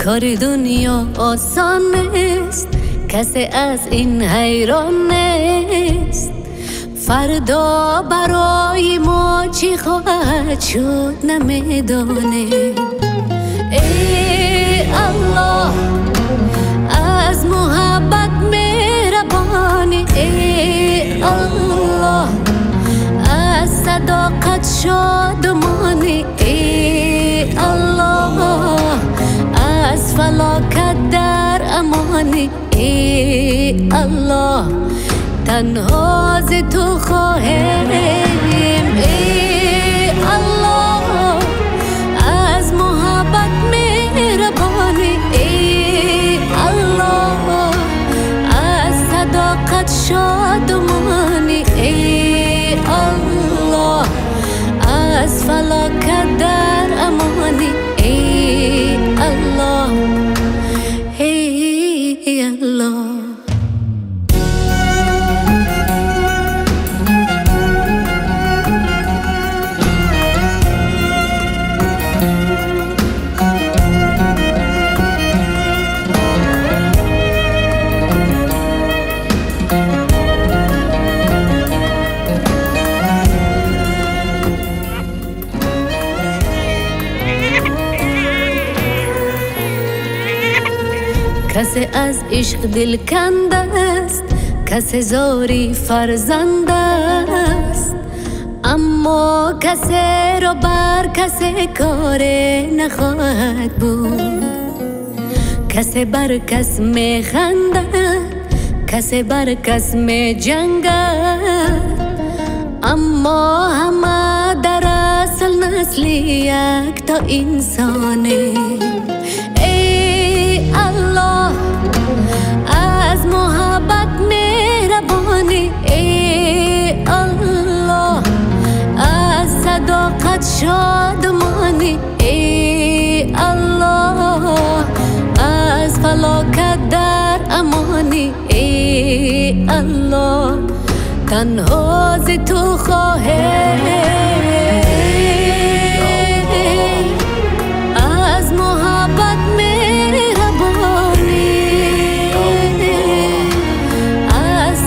کار دنیا آسان نیست، کسی از این حیران نیست. فردا برای ما چی خواهد شد نمیدانه. ای الله از محبت مهربانی، ای الله از صداقت شادمانی، ای الله از فلاکت در امانی، ای الله تنها ز تو خواهیم. ای الله از محبت مهربانی، ای الله از صداقت شادمانی، ای الله از فلاکت در امانی، ای الله ای الله. کسی از عشق دل کنده است، کسی زاری فرزند است، اما کسی را بر کسی کار نخواهد بود. کسی بر کس می خندد، کسی بر کس می جنگد، اما همه در اصل نسل یک تا انسانه. الله از محبت مهربانی، ای الله از صداقت شادمانی، ای الله از فلاکت در امانی، ای الله تنها ز تو خواهیم. از محبت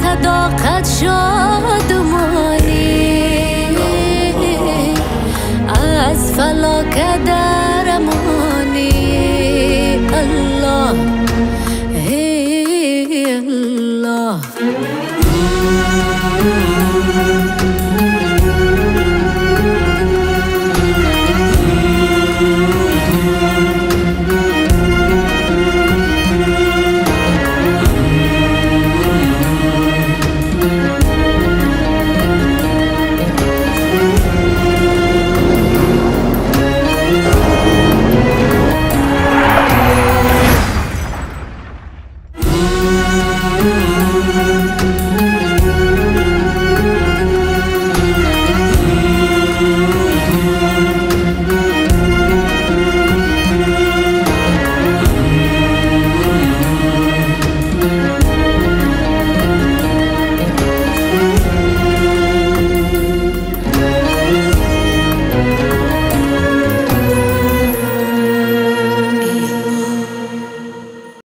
صداقت شادمانی، از فلاکت در امانی، الله ای الله.